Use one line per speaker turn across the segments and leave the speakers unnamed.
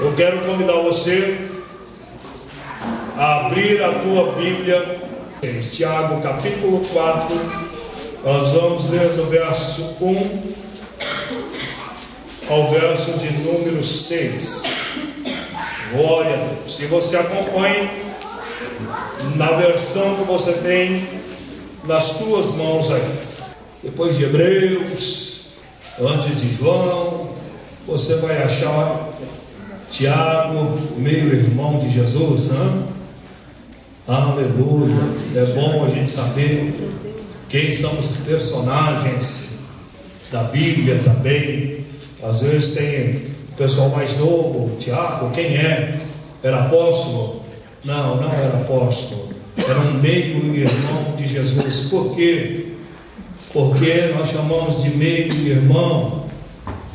Eu quero convidar você a abrir a tua Bíblia em Tiago capítulo 4. Nós vamos ler do verso 1 ao verso de número 6. Glória a Deus. Se você acompanha na versão que você tem nas tuas mãos aí, depois de Hebreus, antes de João, você vai achar Tiago, meio irmão de Jesus, né? Aleluia. É bom a gente saber quem são os personagens da Bíblia também. Às vezes tem o pessoal mais novo, Tiago, quem é? Era apóstolo? Não era apóstolo. Era um meio irmão de Jesus. Por quê? Porque nós chamamos de meio irmão?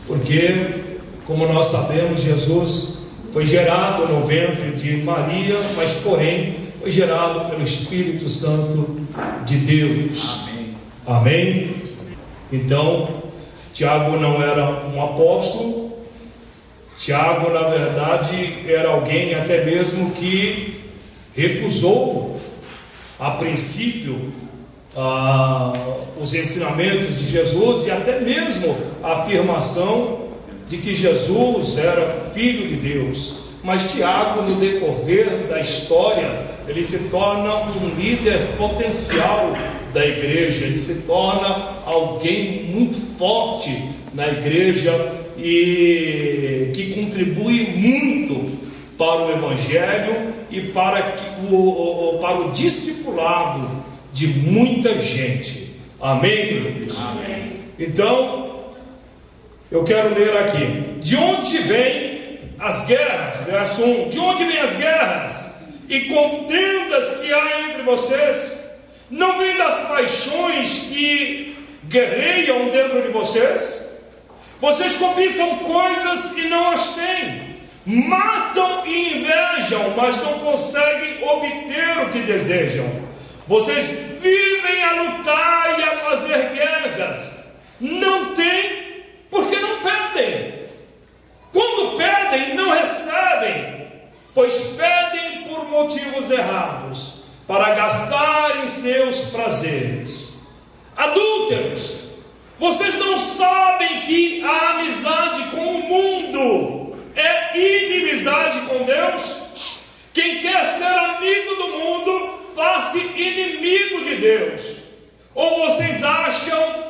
Porque, como nós sabemos, Jesus foi gerado no ventre de Maria, mas porém foi gerado pelo Espírito Santo de Deus. Amém? Então, Tiago não era um apóstolo. Tiago, na verdade, era alguém até mesmo que recusou, a princípio, os ensinamentos de Jesus e até mesmo a afirmação de que Jesus era Filho de Deus. Mas Tiago, no decorrer da história, ele se torna um líder potencial da igreja, ele se torna alguém muito forte na igreja e que contribui muito para o evangelho e para o discipulado de muita gente. Amém, queridos? Amém. Então, eu quero ler aqui. De onde vêm as guerras? Verso 1. De onde vêm as guerras e contendas que há entre vocês? Não vêm das paixões que guerreiam dentro de vocês? Vocês cobiçam coisas e não as têm. Matam e invejam, mas não conseguem obter o que desejam. Vocês vivem a lutar e a fazer guerras. Não têm, porque não pedem. Quando pedem, não recebem, pois pedem por motivos errados, para gastar em seus prazeres. Adúlteros, vocês não sabem que a amizade com o mundo é inimizade com Deus? Quem quer ser amigo do mundo, faça inimigo de Deus. Ou vocês acham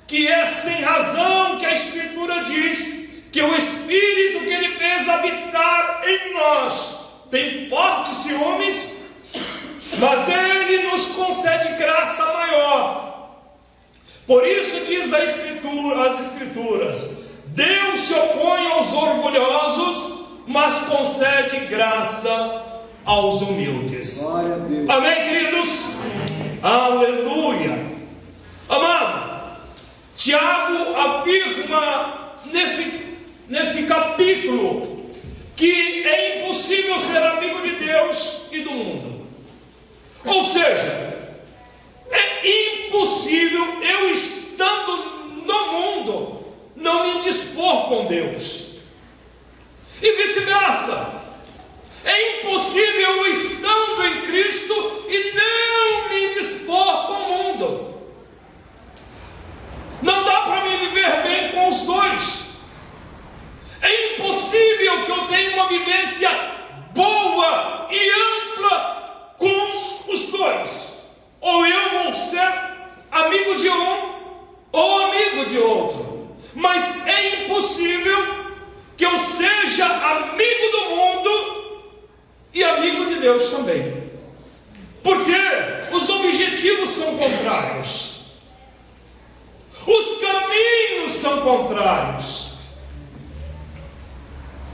que é sem razão que a Escritura diz que o Espírito que Ele fez habitar em nós tem fortes ciúmes? Mas Ele nos concede graça maior. Por isso diz as Escrituras: Deus se opõe aos orgulhosos, mas concede graça aos humildes. Amém, queridos? Amém. Aleluia. Amado, Tiago afirma nesse capítulo que é impossível ser amigo de Deus e do mundo. Ou seja, é impossível eu, estando no mundo, não me dispor com Deus, e vice-versa. É impossível eu, estando em Cristo, e não me dispor com o mundo. Não dá para me viver bem com os dois. É impossível que eu tenha uma vivência boa e ampla com os dois. Ou eu vou ser amigo de um ou amigo de outro. Mas é impossível que eu seja amigo do mundo e amigo de Deus também. Porque os objetivos são contrários. Os caminhos são contrários.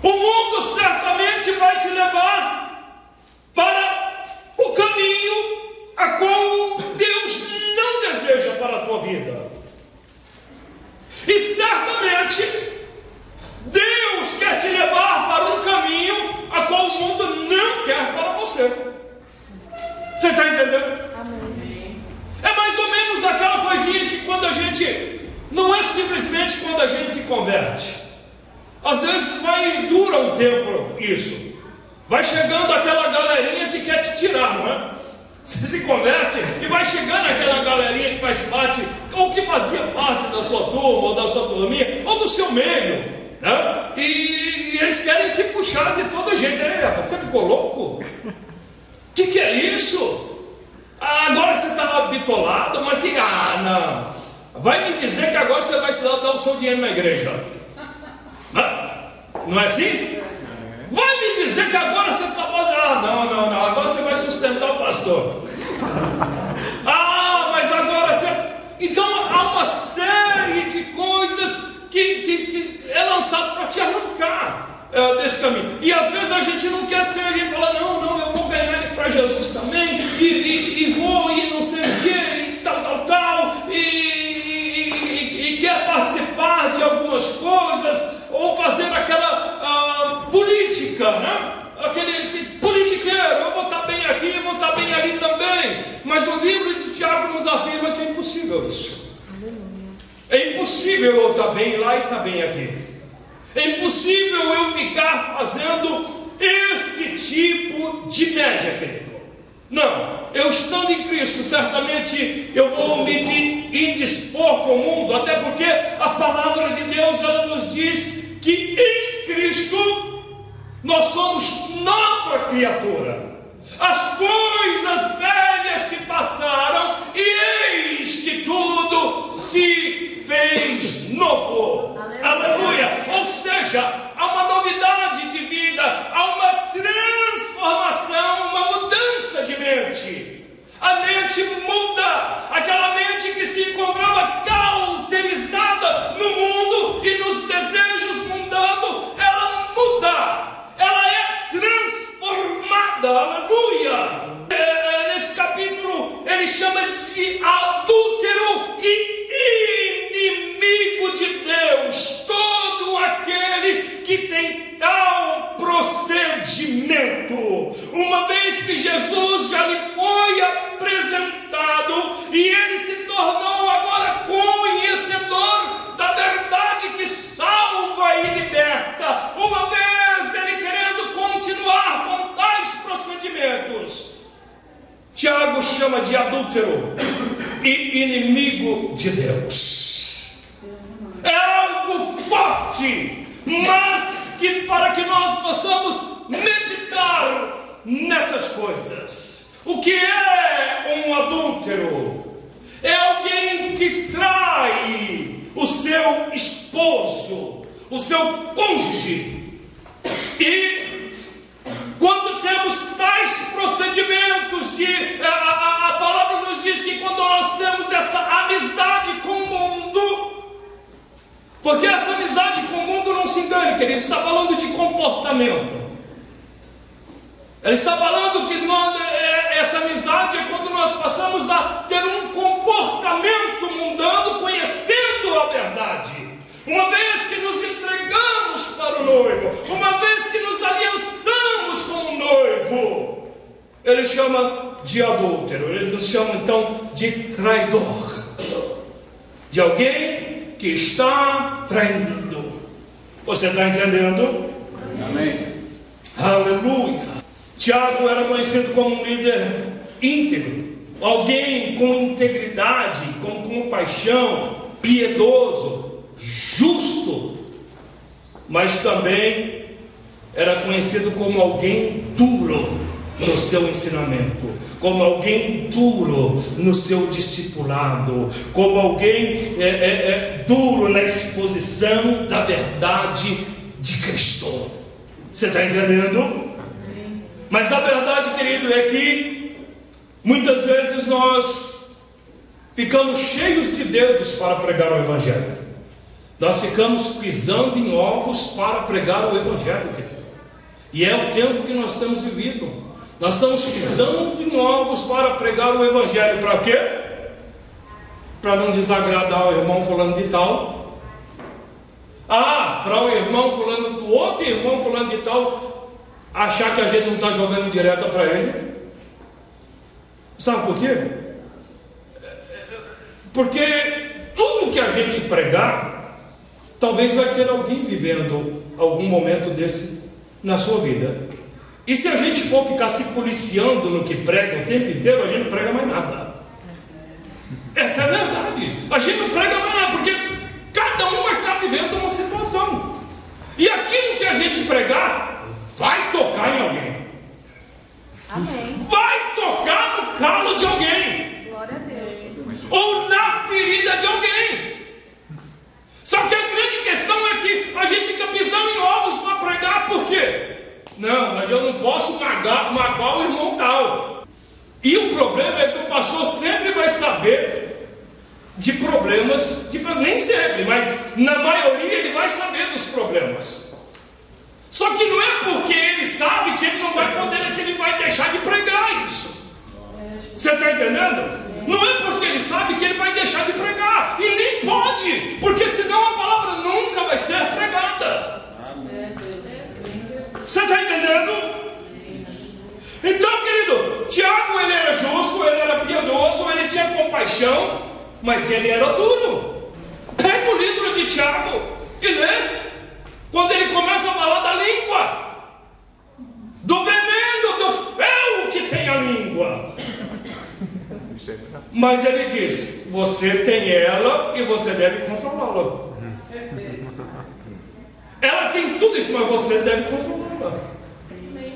O mundo certamente vai te levar para o caminho a qual Deus não deseja para a tua vida. E certamente Deus quer te levar para um caminho a qual o mundo não quer para você. Você está entendendo? Amém. É mais ou menos aquela coisinha que quando a gente, não é simplesmente quando a gente se converte. Às vezes dura um tempo isso. Vai chegando aquela galerinha que quer te tirar, não é? Você se converte e vai chegando aquela galerinha que faz parte, ou que fazia parte da sua turma, ou da sua turminha, ou do seu meio, né? E eles querem te puxar de todo jeito. Você ficou louco? O que é isso? Agora você está bitolado, mas que... não. Vai me dizer que agora você vai dar o seu dinheiro na igreja. Não é assim? Vai me dizer que agora você está fazendo... não. Agora você vai sustentar o pastor. Mas agora você... Então há uma série de coisas que é lançado para te arrancar desse caminho. E às vezes a gente não quer ser, a gente fala, não, eu vou ganhar ele para Jesus também, e vou, e não sei o que, e tal, e quer participar de algumas coisas, ou fazer aquela política, né? Esse politiqueiro, eu vou estar bem aqui, eu vou estar bem ali também. Mas o livro de Tiago nos afirma que é impossível isso. É impossível eu estar bem lá e estar bem aqui. É impossível eu ficar fazendo esse tipo de média, querido. Não, eu estando em Cristo, certamente eu vou me indispor com o mundo, até porque a palavra de Deus, ela nos diz que em Cristo nós somos nova criatura. As coisas velhas se passaram e eis que tudo se fez novo. Aleluia! Ou seja, há uma novidade de vida, há uma transformação, uma mudança de mente. A mente muda. Aquela mente que se encontrava cauterizada no mundo e nos desejos mundando, ela muda. Ela é transformada, aleluia. Nesse capítulo ele chama de adúltero e inimigo de Deus todo aquele que tem tal procedimento. Uma vez que Jesus já lhe foi apresentado e ele se tornou agora conhecedor da verdade que salva e liberta, uma vez ele querendo continuar com tais procedimentos, Tiago chama de adúltero e inimigo de Deus. É algo forte, mas que para que nós possamos meditar nessas coisas. O que é um adúltero? É alguém que trai o seu esposo, o seu cônjuge. E quando temos tais procedimentos a palavra nos diz que quando nós temos essa amizade com o mundo, porque essa amizade com o mundo, não se engane, querido, está falando de comportamento. Ele está falando que essa amizade é quando nós passamos a ter um comportamento mundano, conhecendo a verdade. Uma vez que nos entregamos para o noivo, uma vez que nos aliançamos com o noivo, ele chama de adúltero, ele nos chama então de traidor, de alguém que está traindo. Você está entendendo?
Amém.
Aleluia. Tiago era conhecido como um líder íntegro, alguém com integridade, com compaixão, piedoso, justo, mas também era conhecido como alguém duro no seu ensinamento, como alguém duro no seu discipulado, como alguém duro na exposição da verdade de Cristo. Você está entendendo? Mas a verdade, querido, é que muitas vezes nós ficamos cheios de dedos para pregar o Evangelho. Nós ficamos pisando em ovos para pregar o Evangelho, querido. E é o tempo que nós temos vivido. Nós estamos pisando em ovos para pregar o Evangelho. Para quê? Para não desagradar o irmão fulano de tal. Para o irmão fulano do outro irmão fulano de tal achar que a gente não está jogando direta para ele. Sabe por quê? Porque tudo que a gente pregar Talvez vai ter alguém vivendo algum momento desse na sua vida. E se a gente for ficar se policiando no que prega o tempo inteiro, a gente não prega mais nada. Essa é a verdade. A gente não prega mais nada, porque cada um vai estar vivendo uma situação. E aquilo que a gente pregar vai tocar em alguém.
Amém.
Vai tocar no calo de alguém.
Glória a Deus.
Ou na ferida de alguém. Só que a grande questão é que a gente fica pisando em ovos para pregar, por quê? Não, mas eu não posso magoar o irmão tal. E o problema é que o pastor sempre vai saber de problemas, nem sempre, mas na maioria ele vai saber dos problemas. Só que não é porque ele sabe que ele não vai poder, que ele vai deixar de pregar isso. Você está entendendo? Não é porque ele sabe que ele vai deixar de pregar. E nem pode, porque senão a palavra nunca vai ser pregada. Você está entendendo? Então, querido, Tiago, ele era justo, ele era piedoso, ele tinha compaixão, mas ele era duro. Pega o livro de Tiago e lê. Quando ele começa a falar da língua, do veneno, do fel que tem a língua. Mas ele diz, você tem ela e você deve controlá-la. Ela tem tudo isso, mas você deve controlá-la.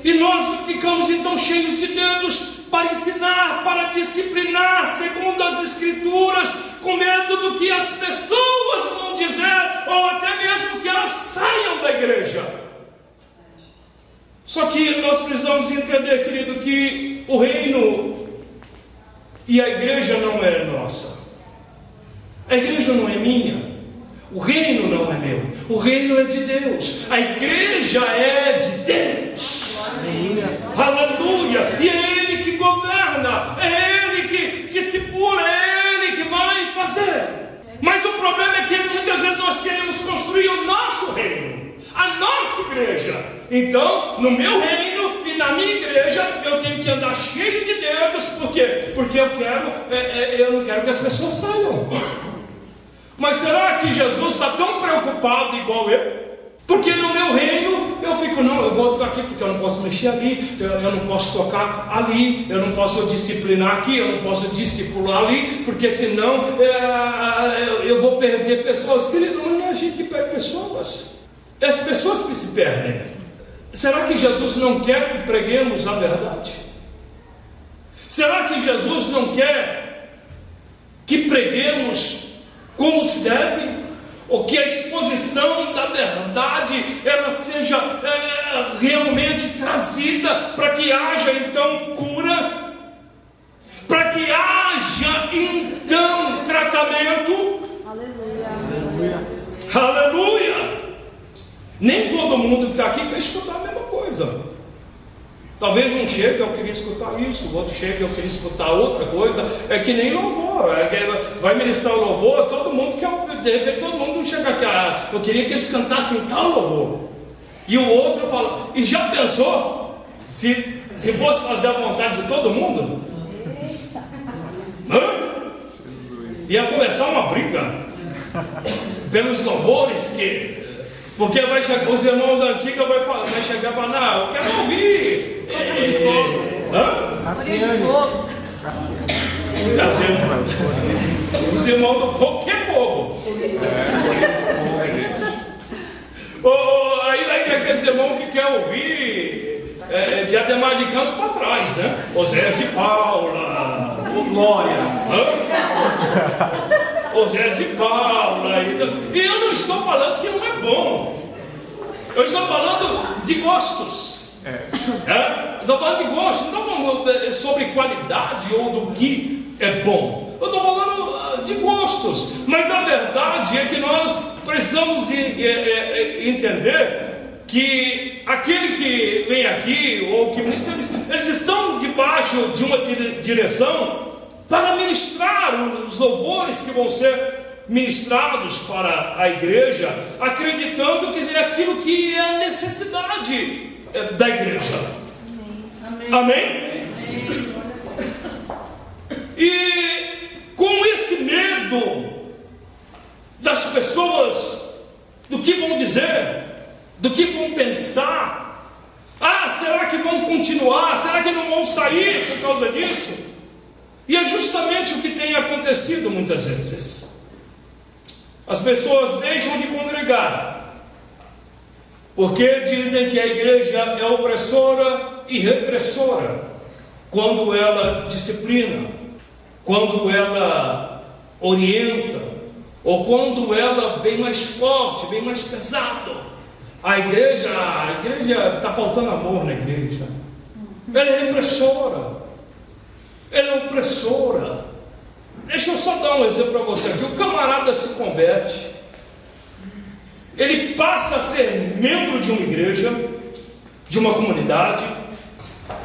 E nós ficamos então cheios de dedos para ensinar, para disciplinar, segundo as Escrituras, com medo do que as pessoas vão dizer, ou até mesmo que elas saiam da igreja. Só que nós precisamos entender, querido, que o reino e a igreja não é nossa. A igreja não é minha. O reino não é meu. O reino é de Deus. A igreja é de Deus. Aleluia. E é Ele que governa. É Ele que discipula. É Ele que vai fazer. Mas o problema é que muitas vezes nós queremos construir o nosso reino, a nossa igreja. Então, no meu reino e na minha igreja, eu tenho que andar cheio de dedos. Por quê? Porque eu não quero que as pessoas saiam. Mas será que Jesus está tão preocupado igual eu? Porque no meu reino eu fico, não, eu vou aqui porque eu não posso mexer ali, eu não posso tocar ali, eu não posso disciplinar aqui, eu não posso discipular ali, porque senão eu vou perder pessoas. Querido, mas não é a gente que perde pessoas, é as pessoas que se perdem. Será que Jesus não quer que preguemos a verdade? Será que Jesus não quer que preguemos como se deve? Ou que a exposição da verdade ela seja realmente trazida para que haja então cura, para que haja então tratamento.
Aleluia.
Aleluia. Nem todo mundo que está aqui quer escutar a mesma coisa. Talvez um chegue, eu queria escutar isso, o outro chegue, eu queria escutar outra coisa. É que nem louvor, vai ministrar o louvor, todo mundo quer ouvir, de repente todo mundo chega aqui, eu queria que eles cantassem tal louvor. E o outro fala, e já pensou se fosse fazer a vontade de todo mundo? Ia começar uma briga pelos louvores porque os irmãos da antiga vai chegar e falar, não, eu quero ouvir. Os irmãos do fogo, que é fogo? Aí vai ter aquele irmão que quer ouvir de Ademar de Campos para trás, né? Oséias de Paula.
Glória.
Oséias de Paula. E eu não estou falando que não é bom. Eu estou falando de gostos. Eu estou falando de gostos. Não estou falando sobre qualidade ou do que é bom. Eu estou falando de gostos. Mas a verdade é que nós precisamos entender que aquele que vem aqui, ou que ministra, eles estão debaixo de uma direção para ministrar os louvores que vão ser ministrados para a igreja, acreditando que é aquilo que é a necessidade da igreja. Amém? Amém? E com esse medo das pessoas do que vão dizer, do que vão pensar. Será que vão continuar? Será que não vão sair por causa disso? E é justamente o que tem acontecido muitas vezes. As pessoas deixam de congregar, porque dizem que a igreja é opressora e repressora, quando ela disciplina, quando ela orienta, ou quando ela vem mais forte, vem mais pesado. A igreja está faltando amor na igreja. Ela é repressora, ela é opressora. Deixa eu só dar um exemplo para você aqui. O camarada se converte, ele passa a ser membro de uma igreja, de uma comunidade,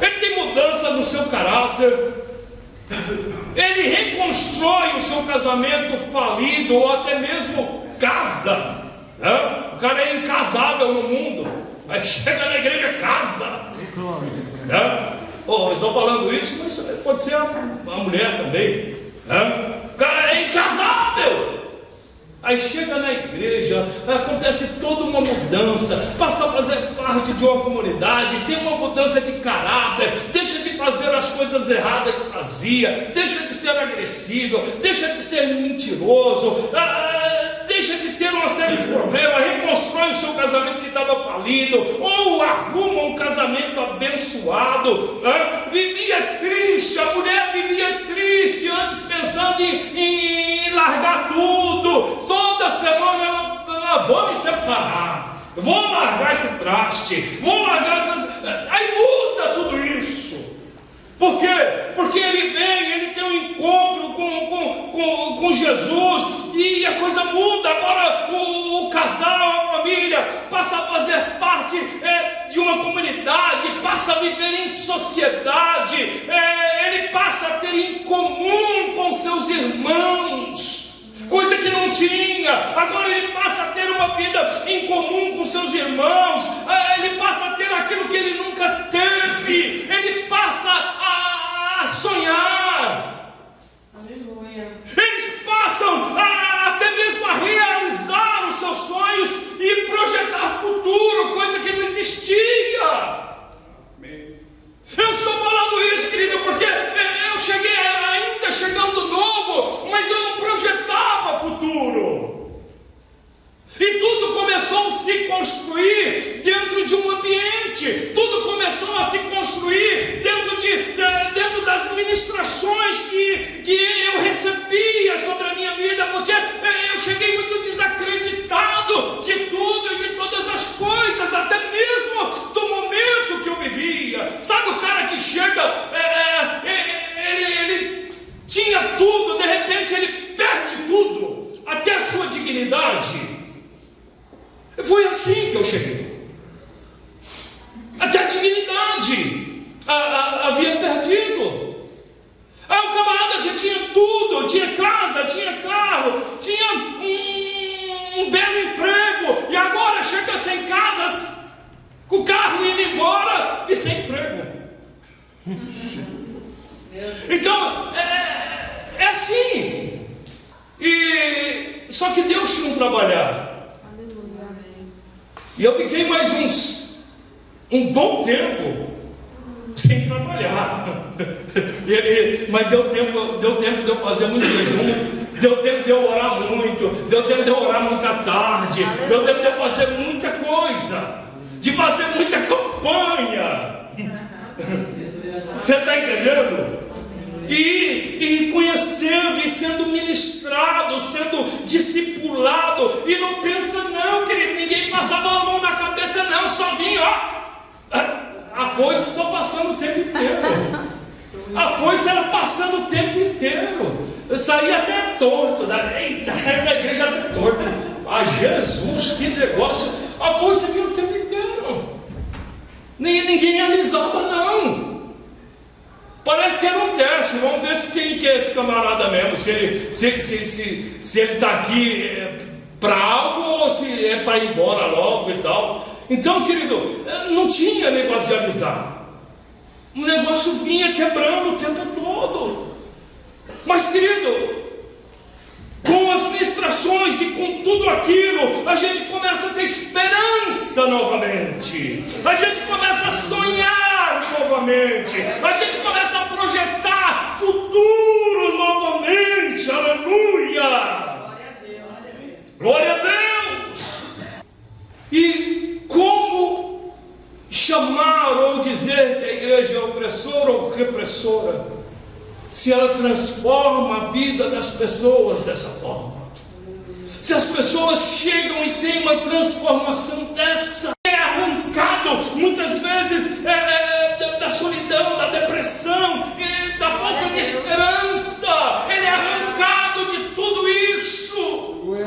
ele tem mudança no seu caráter, ele reconstrói o seu casamento falido, ou até mesmo casa, né? O cara é incasável no mundo, aí chega na igreja, casa, né? Estou falando isso, mas pode ser a mulher também, né? O cara é incasável. Aí chega na igreja, acontece toda uma mudança, passa a fazer parte de uma comunidade, tem uma mudança de caráter, deixa de fazer as coisas erradas que fazia, deixa de ser agressivo, deixa de ser mentiroso, deixa de ter uma série de problemas, reconstrói o seu casamento que estava falido, ou arruma um casamento abençoado. Vivia triste, a mulher vivia triste antes, pensando em largar tudo. Toda semana ela vou me separar, vou largar esse traste, vou largar essas... Aí muda tudo isso. Por quê? Porque ele vem, ele tem um encontro com Jesus, e a coisa muda. Agora o casal, a família, passa a fazer parte de uma comunidade, passa a viver em sociedade, ele passa a ter em comum com seus irmãos, coisa que não tinha. Agora ele passa a ter uma vida em comum com seus irmãos, ele passa a ter aquilo que ele nunca teve, ele passa a sonhar.
Aleluia.
Eles passam até mesmo a realizar os seus sonhos e projetar futuro, coisa que não existia. Eu estou falando isso, querido, porque eu cheguei ainda chegando novo, mas eu não projetava futuro. E tudo começou a se construir dentro de um ambiente, tudo começou a se construir dentro das ministrações que eu recebia sobre a minha vida, porque eu cheguei muito desacreditado de tudo e de todas as coisas, até mesmo do momento que eu vivia. Sabe o cara que chega, ele tinha tudo, de repente ele perde tudo, até a sua dignidade. Foi assim que eu cheguei. Até a dignidade havia perdido. O camarada que tinha tudo, tinha casa, tinha carro, tinha um belo emprego, e agora chega sem casas, com o carro indo embora e sem emprego. Então é assim. Só que Deus tinha um trabalhar. E eu fiquei mais um bom tempo sem trabalhar. Mas deu tempo de eu fazer muito jejum, deu tempo de eu orar muito, deu tempo de eu orar muita tarde, deu tempo de eu fazer muita coisa, de fazer muita campanha. Você está entendendo? E conhecendo, e sendo ministrado, sendo discipulado, e não pensa não, querido, ninguém passava a mão na cabeça não, só vinha, a foice só passando o tempo inteiro, a foice era passando o tempo inteiro, eu saía até torto, saía da igreja até torto, Jesus, que negócio, a foice vinha o tempo inteiro, ninguém alisava não. Parece que era um teste. Vamos ver quem que é esse camarada mesmo, se ele está aqui para algo, ou se é para ir embora logo e tal. Então, querido, não tinha negócio de avisar. O negócio vinha quebrando o tempo todo. Mas, querido, com as ministrações e com tudo aquilo, a gente começa a ter esperança novamente, a gente começa a sonhar novamente, a gente começa a projetar futuro novamente. Aleluia! Glória a Deus! E como chamar ou dizer que a igreja é opressora ou repressora, se ela transforma a vida das pessoas dessa forma? Se as pessoas chegam e têm uma transformação dessa, é arrancado muitas vezes da solidão, da depressão, da falta de esperança, ele é arrancado de tudo isso.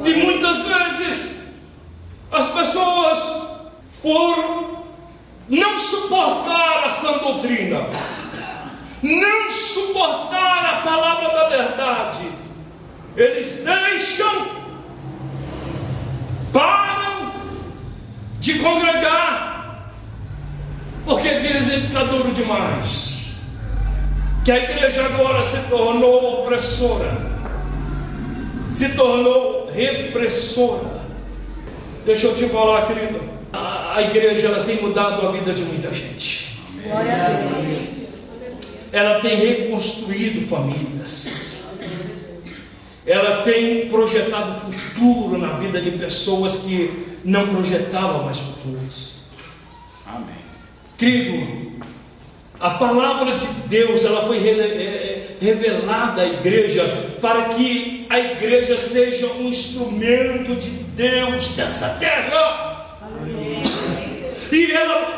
E muitas vezes as pessoas, por não suportar a sã doutrina, não suportar a palavra da verdade, eles deixam, param de congregar, porque dizem que está duro demais, que a igreja agora se tornou opressora, se tornou repressora. Deixa eu te falar, querido, a igreja ela tem mudado a vida de muita gente.
Glória a Deus.
Ela tem reconstruído famílias, ela tem projetado futuro na vida de pessoas que não projetavam mais futuros.
Amém.
Querido, a palavra de Deus ela foi revelada à igreja para que a igreja seja um instrumento de Deus nessa terra.
Amém.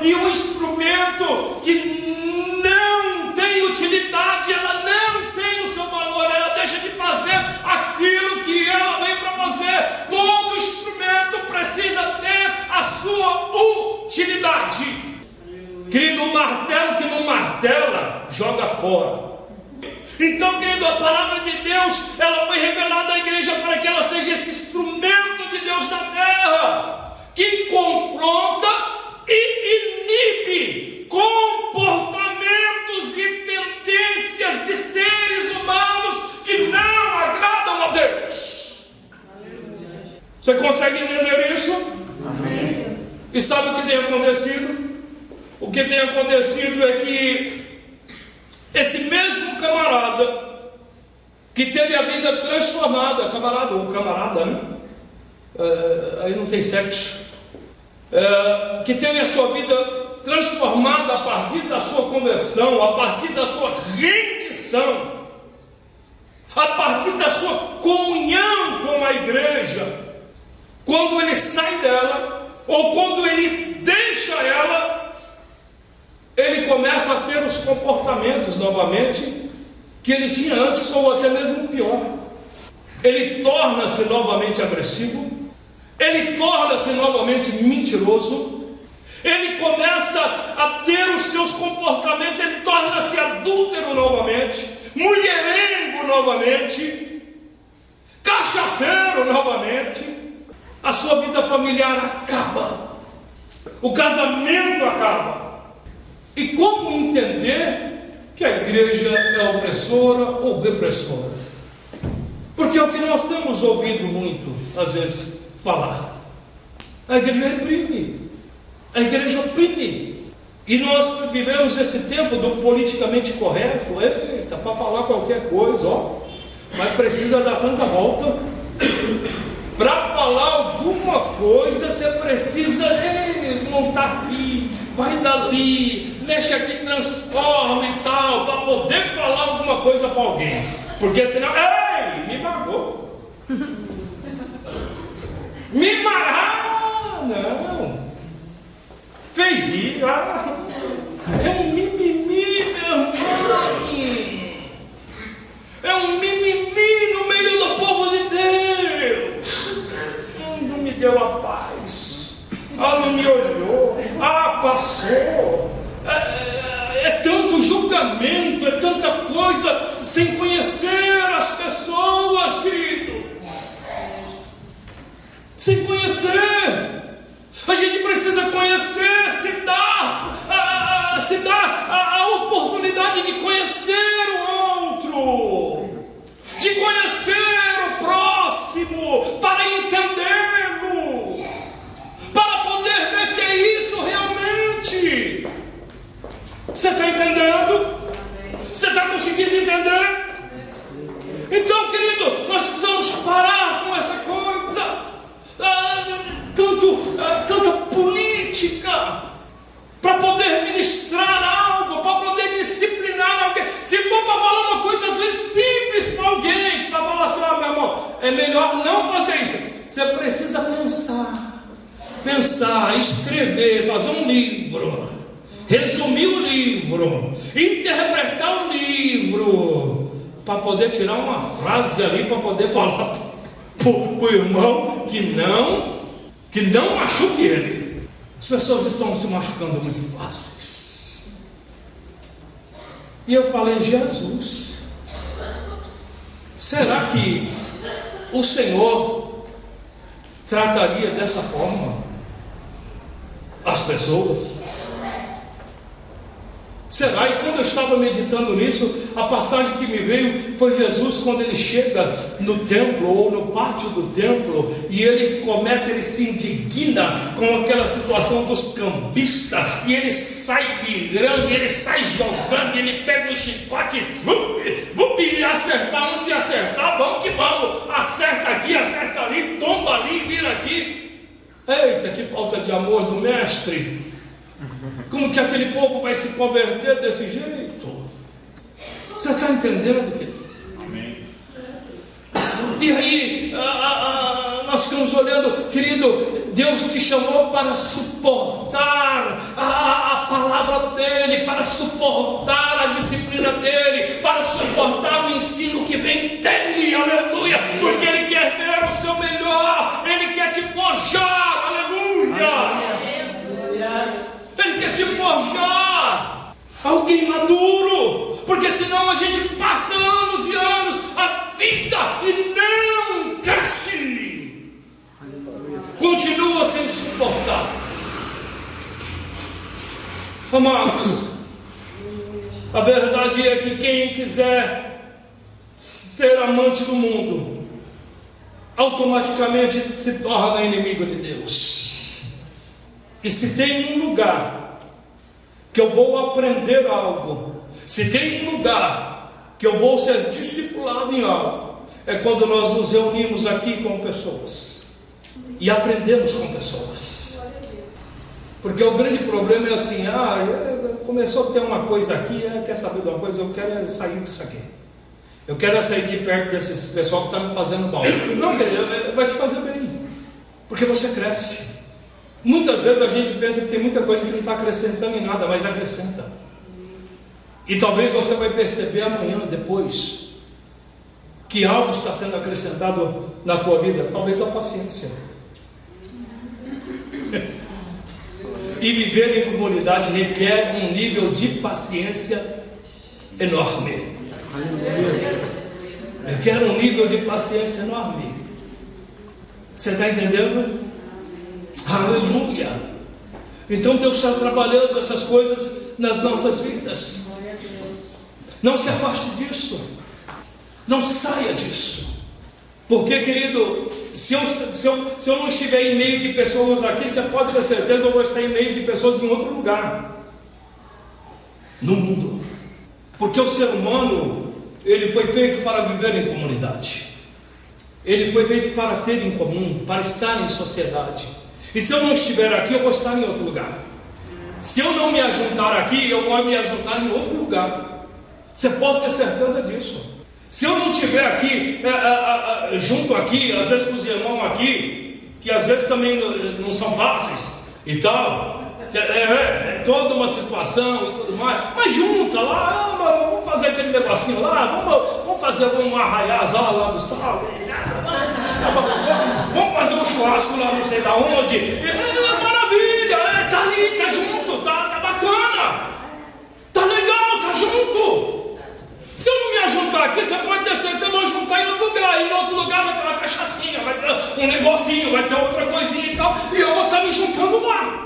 E um instrumento que não tem utilidade, ela não tem o seu valor, ela deixa de fazer aquilo que ela veio para fazer. Todo instrumento precisa ter a sua utilidade. Querido, o martelo que não martela, joga fora. Então, querido, a palavra de Deus, ela foi revelada à igreja para que ela seja esse instrumento de Deus na terra, que confronta e inibe comportamentos e tendências de seres humanos que não agradam a Deus. Você consegue entender isso?
Amém.
E sabe o que tem acontecido? O que tem acontecido é que esse mesmo camarada que teve a vida transformada, camarada ou camarada, né? Aí não tem sexo, que teve a sua vida transformada a partir da sua conversão, a partir da sua rendição, a partir da sua comunhão com a igreja. Quando ele sai dela, ou quando ele deixa ela, ele começa a ter os comportamentos novamente que ele tinha antes, ou até mesmo pior. Ele torna-se novamente agressivo, ele torna-se novamente mentiroso, ele começa a ter os seus comportamentos, ele torna-se adúltero novamente, mulherengo novamente, cachaceiro novamente. A sua vida familiar acaba, o casamento acaba. E como entender que a igreja é opressora ou repressora? Porque é o que nós temos ouvido muito, às vezes, falar. A igreja reprime, a igreja oprime. E nós vivemos esse tempo do politicamente correto. Eita, para falar qualquer coisa, ó, mas precisa dar tanta volta. Para falar alguma coisa, você precisa montar aqui, vai dali, mexe aqui, transforma e tal, para poder falar alguma coisa para alguém. Porque senão, ei, me magou. Me marrar, não. Fez isso, é um mimimi, meu irmão. É um mimimi no meio do povo de Deus. Não me deu a paz. Não me olhou. Passou. É tanto julgamento, é tanta coisa, sem conhecer as pessoas, querido. Sem conhecer. A gente precisa conhecer, se dar a oportunidade de conhecer o outro. de conhecer o próximo, para entendê-lo, para poder ver se é isso realmente. Você está entendendo? Você está conseguindo entender? Então, querido, nós precisamos parar com essa coisa, tanta política, para poder ministrar algo, para poder disciplinar alguém. Se for para falar uma coisa, às vezes simples para alguém, para falar assim: meu irmão, é melhor não fazer isso. Você precisa pensar, escrever, fazer um livro, resumir o livro, interpretar o livro, para poder tirar uma frase ali, para poder falar para o irmão que não machuque ele. As pessoas estão se machucando muito fáceis. E eu falei: Jesus, será que o Senhor trataria dessa forma as pessoas? Será? E quando eu estava meditando nisso, a passagem que me veio foi Jesus quando ele chega no templo ou no pátio do templo, e ele se indigna com aquela situação dos cambistas, e ele sai virando, e ele sai jogando, e ele pega um chicote, e acertar onde acertar, vamos que vamos, acerta aqui, acerta ali, tomba ali, vira aqui. Eita, que falta de amor do mestre! Como que aquele povo vai se converter desse jeito? Você está entendendo, querido?
Amém.
E aí, nós ficamos olhando, querido, Deus te chamou para suportar a palavra dEle, para suportar a disciplina dEle, para suportar o ensino que vem dEle, aleluia, porque Ele quer ver o seu melhor, Ele quer te forjar, aleluia. Ele quer te forjar alguém maduro, porque senão a gente passa anos e anos a vida e não cresce, continua sem suportar. Amados, a verdade é que quem quiser ser amante do mundo automaticamente se torna inimigo de Deus. E se tem um lugar que eu vou aprender algo, se tem um lugar que eu vou ser discipulado em algo, é quando nós nos reunimos aqui com pessoas e aprendemos com pessoas. Porque o grande problema é assim: começou a ter uma coisa aqui, quer saber de uma coisa? Eu quero sair disso aqui, eu quero sair de perto desses pessoal que está me fazendo mal. Não, querido, vai te fazer bem, porque você cresce. Muitas vezes a gente pensa que tem muita coisa que não está acrescentando em nada, mas acrescenta. E talvez você vai perceber amanhã, depois, que algo está sendo acrescentado na tua vida. Talvez a paciência. E viver em comunidade requer um nível de paciência enorme. Requer um nível de paciência enorme. Você está entendendo? Aleluia! Então Deus está trabalhando essas coisas nas nossas vidas. Não se afaste disso, não saia disso, porque, querido, se eu não estiver em meio de pessoas aqui, você pode ter certeza, eu vou estar em meio de pessoas em outro lugar no mundo, porque o ser humano, ele foi feito para viver em comunidade, ele foi feito para ter em comum, para estar em sociedade. E se eu não estiver aqui, eu vou estar em outro lugar. Se eu não me ajuntar aqui, eu vou me ajuntar em outro lugar. Você pode ter certeza disso. Se eu não estiver aqui, junto aqui, às vezes com os irmãos aqui, que às vezes também não são fáceis e tal, é toda uma situação e tudo mais, mas junta lá, vamos fazer aquele negocinho lá, vamos arraiar as aulas lá do sal, vamos fazer um churrasco lá não sei da onde, maravilha, tá ali, tá junto, tá bacana, tá legal, tá junto. Se eu não me ajuntar aqui, você pode ter certeza que eu vou juntar em outro lugar, e em outro lugar vai ter uma cachaçinha, vai ter um negocinho, vai ter outra coisinha e tal, e eu vou estar me juntando lá.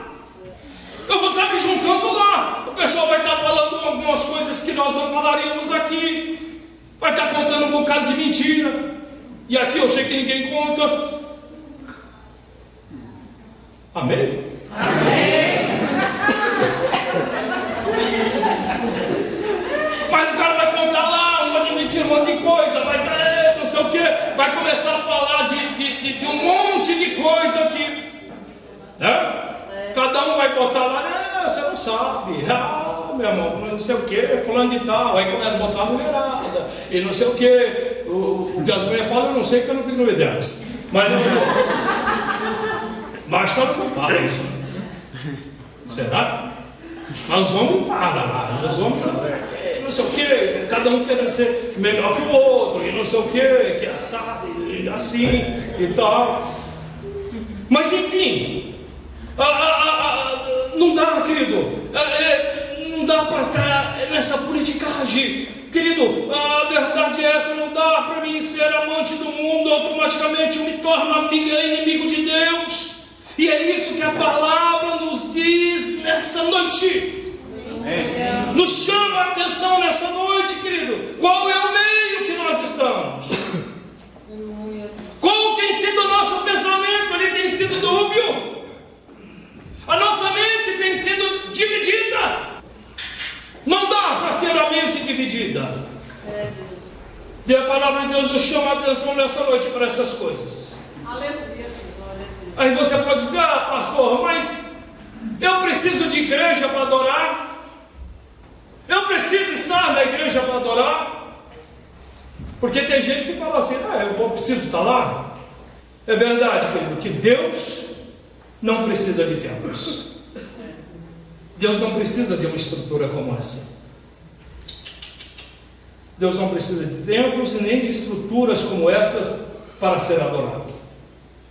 O pessoal vai estar falando algumas coisas que nós não falaríamos aqui. Vai vai estar contando um bocado de mentira. E aqui eu sei que ninguém conta. Amém?
Amém.
Mas o cara vai contar lá um monte de mentira, um monte de coisa, vai dar não sei o que, vai começar a falar de um monte de coisa aqui, né? Cada um vai botar lá, você não sabe, meu irmão, não sei o que, fulano de tal, aí começa a botar a mulherada, e não sei o que, o que as mulheres falam, eu não sei, que eu não tenho nome delas, mas que elas não falam isso, será? Mas os homens falam lá, os homens não sei o que, cada um querendo ser melhor que o outro, e não sei o que é assado, e assim, e tal, mas enfim, não dá, querido, não dá para estar nessa politicagem, querido. A verdade é essa: não dá para mim ser amante do mundo, automaticamente eu me torno inimigo de Deus. E é isso que a palavra nos diz nessa noite. Nos chama a atenção nessa noite, querido. Qual é o meio que nós estamos? Qual tem sido o nosso pensamento? Ele tem sido dúbio. A nossa mente tem sido dividida. Não dá para ter a mente dividida. E a palavra de Deus nos chama a atenção nessa noite para essas coisas.
Aleluia.
Aí você pode dizer: pastor, mas eu preciso de igreja para adorar? Eu preciso estar na igreja para adorar? Porque tem gente que fala assim: eu preciso estar lá. É verdade, querido, que Deus não precisa de templos. Deus não precisa de uma estrutura como essa. Deus não precisa de templos e nem de estruturas como essas para ser adorado.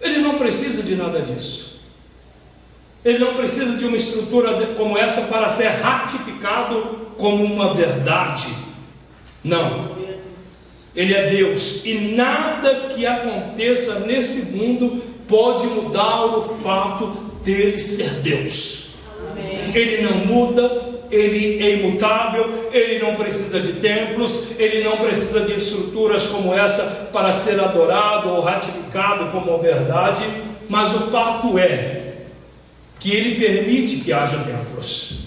Ele não precisa de nada disso. Ele não precisa de uma estrutura como essa para ser ratificado como uma verdade. Não. Ele é Deus, e nada que aconteça nesse mundo pode mudar o fato dele ser Deus. Amém. Ele não muda, ele é imutável, ele não precisa de templos, ele não precisa de estruturas como essa para ser adorado ou ratificado como verdade. Mas o fato é que ele permite que haja templos,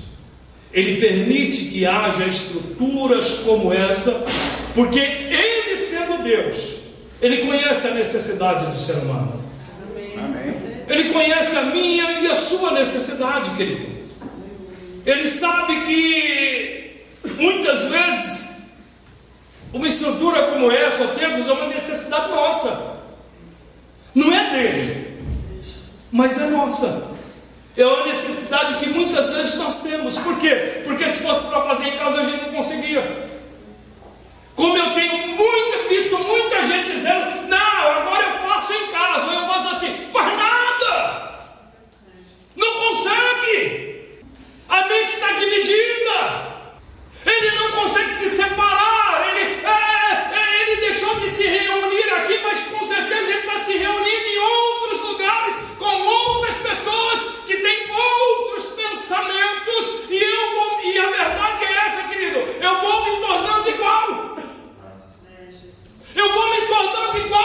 ele permite que haja estruturas como essa, porque ele, sendo Deus, ele conhece a necessidade do ser humano. Amém. Ele conhece a minha e a sua necessidade, querido. Ele sabe que muitas vezes uma estrutura como essa, ou templos, é uma necessidade nossa. Não é dele, mas é nossa. É uma necessidade que muitas vezes nós temos. Por quê? Porque se fosse para fazer em casa, a gente não conseguia. Como eu tenho visto muita gente dizendo: não, agora eu faço em casa, ou eu faço assim. Faz nada. Não consegue. A mente está dividida. Ele não consegue se separar. Ele deixou de se reunir aqui, mas com certeza ele está se reunindo em outros lugares, com outras pessoas que têm outros pensamentos. E a verdade é essa, querido: eu vou me tornando igual. Eu vou me tornando igual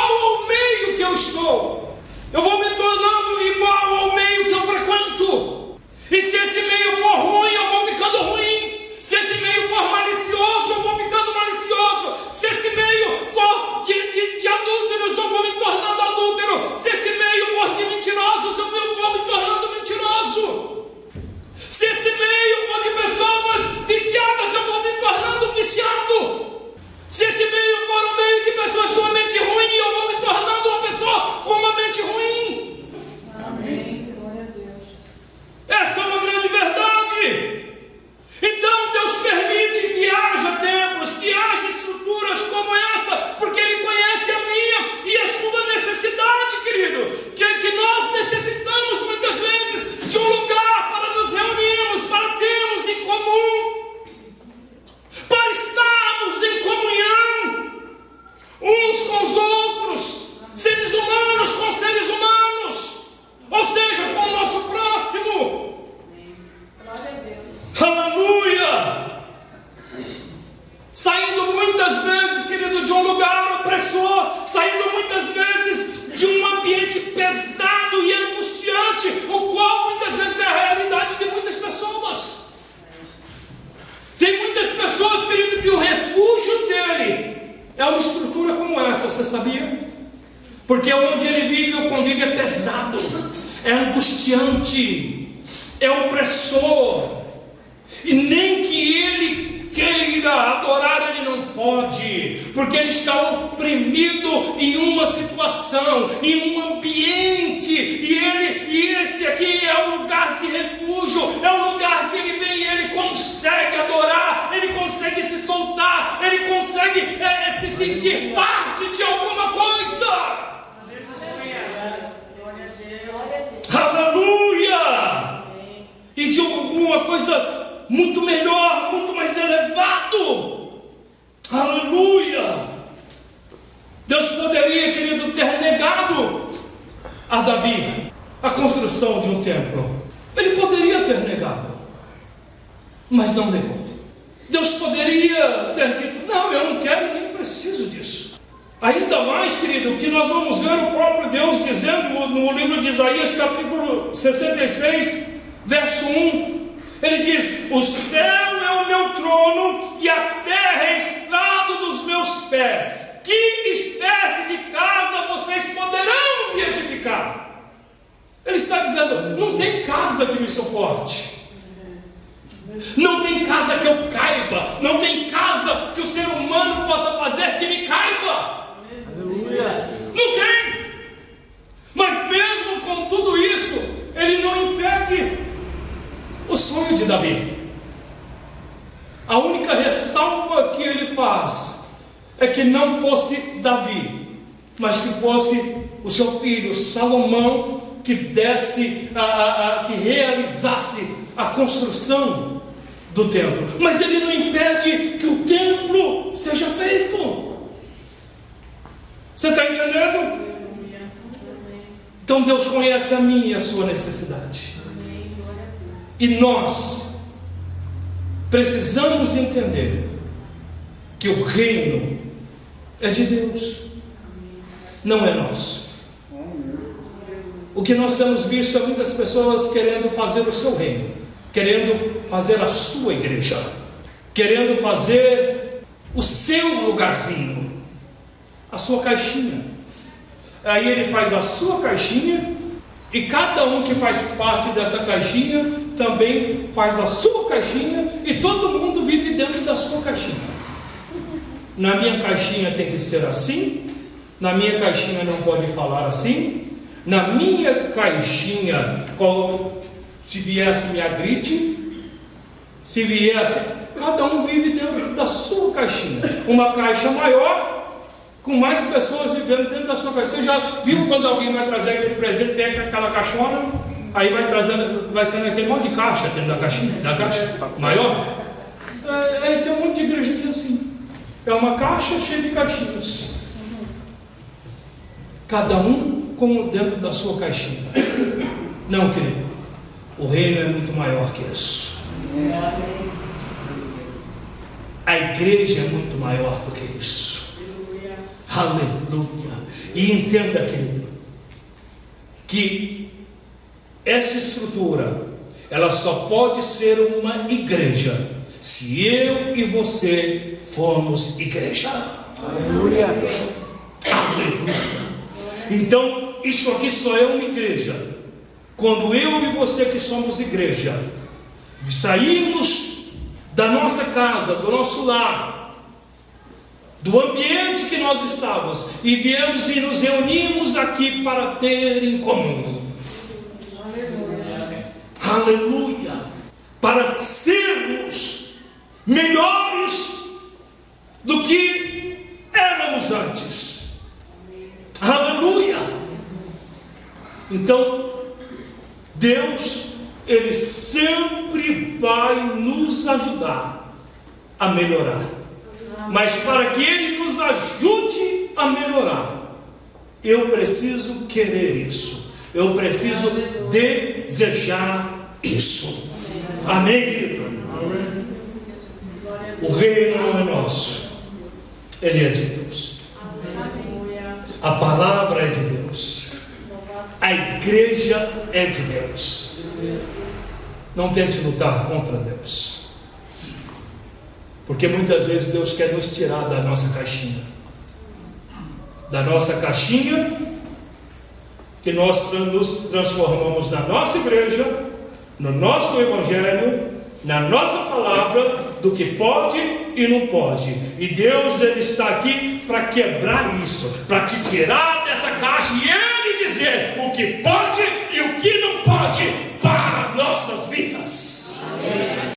é uma estrutura como essa, você sabia? Porque onde ele vive, o convívio é pesado, é angustiante, é opressor, e nem que ele queira adorar, ele não pode, porque ele está oprimido em uma situação, em um ambiente, e esse aqui é o lugar de refúgio, é o lugar que ele vem e ele consegue adorar, ele consegue se soltar, ele consegue se sentir parte de alguma coisa. Aleluia! E de alguma coisa muito melhor, muito mais elevado. Aleluia! Deus poderia, querido, ter negado a Davi a construção de um templo. Ele poderia ter negado, mas não negou. Deus poderia ter dito: não, eu não quero nem preciso disso. Ainda mais, querido, que nós vamos ver o próprio Deus dizendo no livro de Isaías, capítulo 66, verso 1. Ele diz: o céu é o meu trono e a terra é estrado dos meus pés. Que espécie de casa vocês poderão me edificar? Ele está dizendo: não tem casa que me suporte, não tem casa que eu caiba, não tem casa que o ser humano possa fazer que me caiba. Não tem. Mas mesmo com tudo isso, ele não impede o sonho de Davi. A única ressalva que ele faz é que não fosse Davi, mas que fosse o seu filho Salomão que desse, que realizasse a construção do templo. Mas ele não impede que o templo seja feito. Você está entendendo? Então Deus conhece a minha e a sua necessidade. E nós precisamos entender que o reino é de Deus, não é nosso. O que nós temos visto é muitas pessoas querendo fazer o seu reino, querendo fazer a sua igreja, querendo fazer o seu lugarzinho, a sua caixinha. Aí ele faz a sua caixinha, e cada um que faz parte dessa caixinha também faz a sua caixinha, e todo mundo vive dentro da sua caixinha. Na minha caixinha tem que ser assim, na minha caixinha não pode falar assim, na minha caixinha, se viesse me agride, se viesse, cada um vive dentro da sua caixinha. Uma caixa maior, com mais pessoas vivendo dentro da sua caixa. Você já viu quando alguém vai trazer aquele presente, pega aquela caixona, aí vai trazendo, vai sendo aquele monte de caixa dentro da caixinha, da caixa maior? Aí tem um monte de igreja que é assim, é uma caixa cheia de caixinhas, cada um como dentro da sua caixinha. Não, querido, o reino é muito maior que isso. A igreja é muito maior do que isso. Aleluia. E entenda, querido, que essa estrutura, ela só pode ser uma igreja se eu e você formos igreja.
Aleluia.
Aleluia. Então, isso aqui só é uma igreja quando eu e você, que somos igreja, saímos da nossa casa, do nosso lar, do ambiente que nós estávamos, e viemos e nos reunimos aqui para ter em comum. Aleluia. Para sermos melhores do que éramos antes. Aleluia. Então Deus, Ele sempre vai nos ajudar a melhorar. Mas para que Ele nos ajude a melhorar, eu preciso querer isso, eu preciso desejar isso. Amém, querido? O reino não é nosso, ele é de Deus. A palavra é de Deus, a igreja é de Deus. Não tente lutar contra Deus, porque muitas vezes Deus quer nos tirar da nossa caixinha. da nossa caixinha, que nós nos transformamos na nossa igreja, no nosso evangelho, na nossa palavra, do que pode e não pode. E Deus, Ele está aqui para quebrar isso, para te tirar dessa caixa e Ele dizer o que pode e o que não pode para as nossas vidas. Amém.